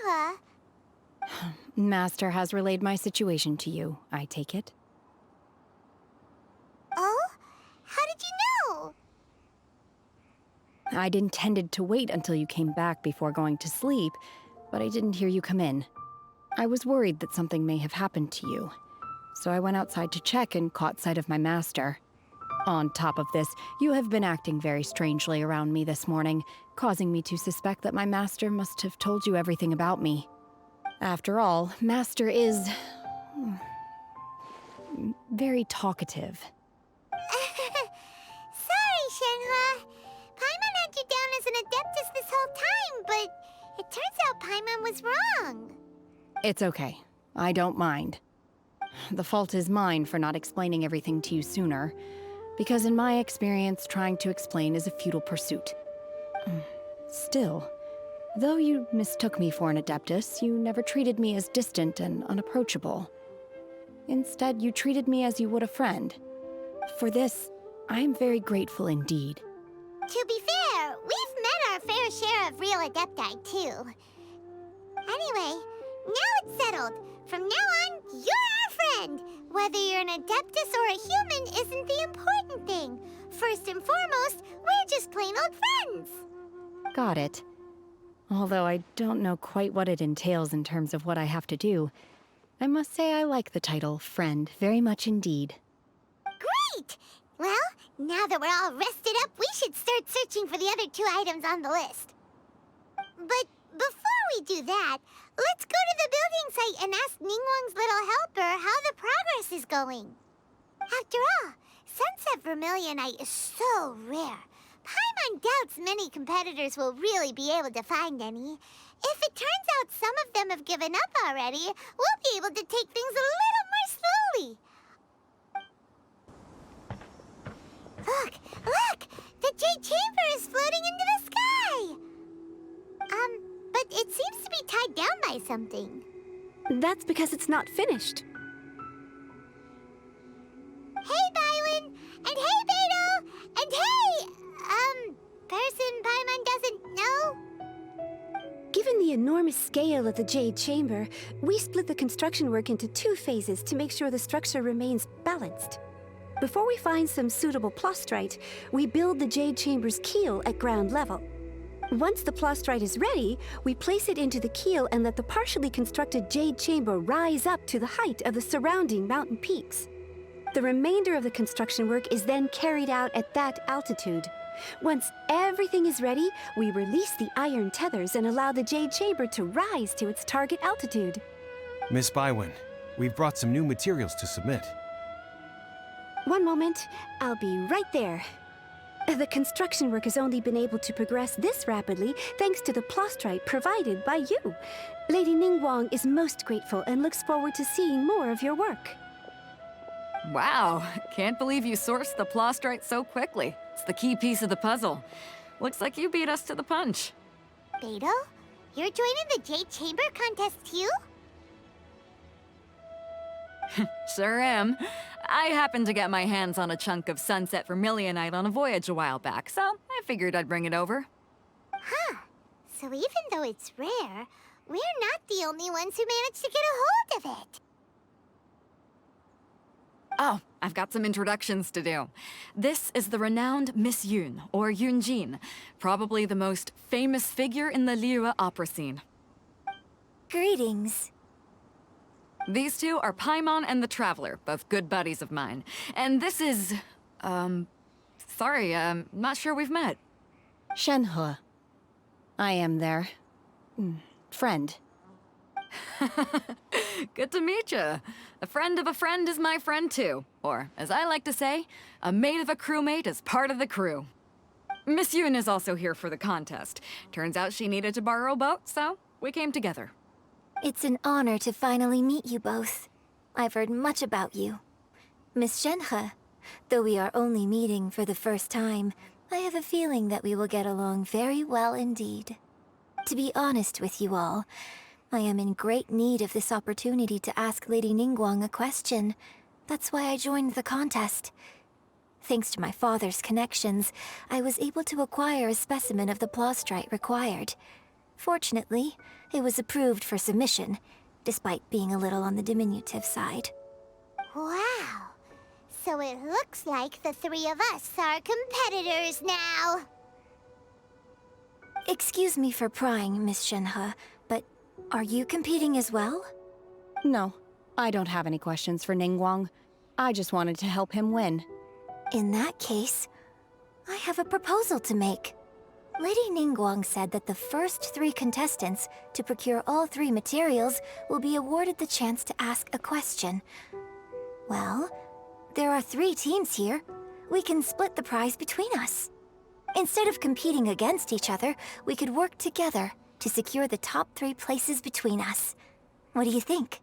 Shenhua. Master has relayed my situation to you, I take it. Oh? How did you know? I'd intended to wait until you came back before going to sleep, but I didn't hear you come in. I was worried that something may have happened to you, so I went outside to check and caught sight of my master. On top of this, you have been acting very strangely around me this morning, causing me to suspect that my master must have told you everything about me. After all, Master is very talkative. Sorry, Shenhua. Paimon had you down as an adeptus this whole time, but it turns out Paimon was wrong. It's okay. I don't mind. The fault is mine for not explaining everything to you sooner, because in my experience, trying to explain is a futile pursuit. Still, though you mistook me for an adeptus, you never treated me as distant and unapproachable. Instead, you treated me as you would a friend. For this, I am very grateful indeed. To be fair, we've met our fair share of real adepti, too. Anyway, now it's settled. From now on, you're our friend. Whether you're an adeptus or a human isn't the important thing. First and foremost, we're just plain old friends. Got it. Although I don't know quite what it entails in terms of what I have to do, I must say I like the title friend very much indeed. Great! Well, now that we're all rested up, we should start searching for the other 2 items on the list. But before we do that, let's go to the building site and ask Ningguang's little helper how the progress is going. After all, Sunset Vermilionite is so rare. Paimon doubts many competitors will really be able to find any. If it turns out some of them have given up already, we'll be able to take things a little more slowly. Look! The Jade Chamber is floating into the sky! But it seems to be tied down by something. That's because it's not finished. Hey, Bywin! And hey, Beidou! And hey, person Paimon doesn't know? Given the enormous scale of the Jade Chamber, we split the construction work into 2 phases to make sure the structure remains balanced. Before we find some suitable plastrite, we build the Jade Chamber's keel at ground level. Once the plastrite is ready, we place it into the keel and let the partially constructed Jade Chamber rise up to the height of the surrounding mountain peaks. The remainder of the construction work is then carried out at that altitude. Once everything is ready, we release the iron tethers and allow the Jade Chamber to rise to its target altitude. Miss Bywin, we've brought some new materials to submit. One moment, I'll be right there. The construction work has only been able to progress this rapidly thanks to the plastrite provided by you. Lady Ningguang is most grateful and looks forward to seeing more of your work. Wow, can't believe you sourced the plastrite so quickly. It's the key piece of the puzzle. Looks like you beat us to the punch. Beidou, you're joining the Jade Chamber contest too? Sure am. I happened to get my hands on a chunk of Sunset Vermilionite on a voyage a while back, so I figured I'd bring it over. Huh. So even though it's rare, we're not the only ones who managed to get a hold of it. Oh, I've got some introductions to do. This is the renowned Miss Yun, or Yunjin, probably the most famous figure in the Liyue opera scene. Greetings. These 2 are Paimon and the Traveler, both good buddies of mine. And this is... sorry, not sure we've met. Shenhua. I am their... friend. Good to meet you. A friend of a friend is my friend too. Or, as I like to say, a mate of a crewmate is part of the crew. Miss Yun is also here for the contest. Turns out she needed to borrow a boat, so we came together. It's an honor to finally meet you both. I've heard much about you. Miss Shenhe, though we are only meeting for the first time, I have a feeling that we will get along very well indeed. To be honest with you all, I am in great need of this opportunity to ask Lady Ningguang a question. That's why I joined the contest. Thanks to my father's connections, I was able to acquire a specimen of the plastrite required. Fortunately, it was approved for submission, despite being a little on the diminutive side. Wow. So it looks like the three of us are competitors now. Excuse me for prying, Miss Shenhe, but are you competing as well? No, I don't have any questions for Ningguang. I just wanted to help him win. In that case, I have a proposal to make. Lady Ningguang said that the first 3 contestants to procure all 3 materials will be awarded the chance to ask a question. Well, there are 3 teams here. We can split the prize between us. Instead of competing against each other, we could work together to secure the top 3 places between us. What do you think?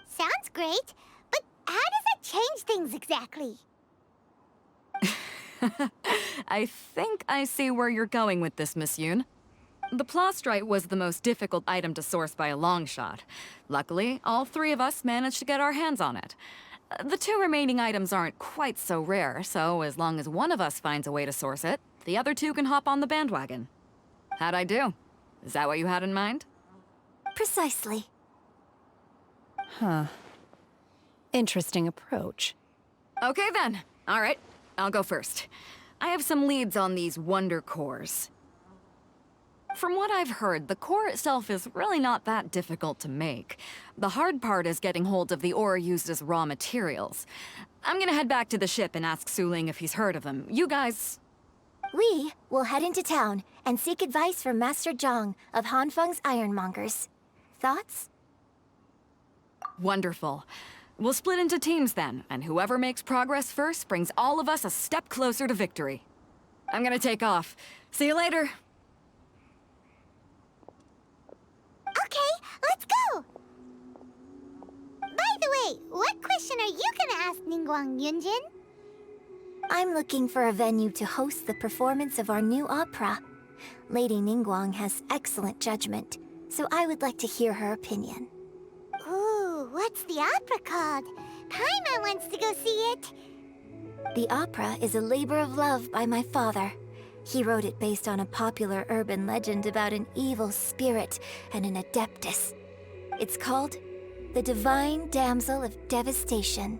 Sounds great, but how does it change things exactly? I think I see where you're going with this, Miss Yoon. The plastrite was the most difficult item to source by a long shot. Luckily, all 3 of us managed to get our hands on it. The 2 remaining items aren't quite so rare, so as long as one of us finds a way to source it, the other 2 can hop on the bandwagon. How'd I do? Is that what you had in mind? Precisely. Huh. Interesting approach. Okay then. All right, I'll go first. I have some leads on these wonder cores. From what I've heard, the core itself is really not that difficult to make. The hard part is getting hold of the ore used as raw materials. I'm gonna head back to the ship and ask Su-Ling if he's heard of them. You guys... We will head into town and seek advice from Master Zhang of Hanfeng's Ironmongers. Thoughts? Wonderful. We'll split into teams then, and whoever makes progress first brings all of us a step closer to victory. I'm gonna take off. See you later. Okay, let's go! By the way, what question are you gonna ask Ningguang, Yunjin? I'm looking for a venue to host the performance of our new opera. Lady Ningguang has excellent judgment, so I would like to hear her opinion. Ooh, what's the opera called? Paimon wants to go see it. The opera is a labor of love by my father. He wrote it based on a popular urban legend about an evil spirit and an adeptus. It's called The Divine Damsel of Devastation.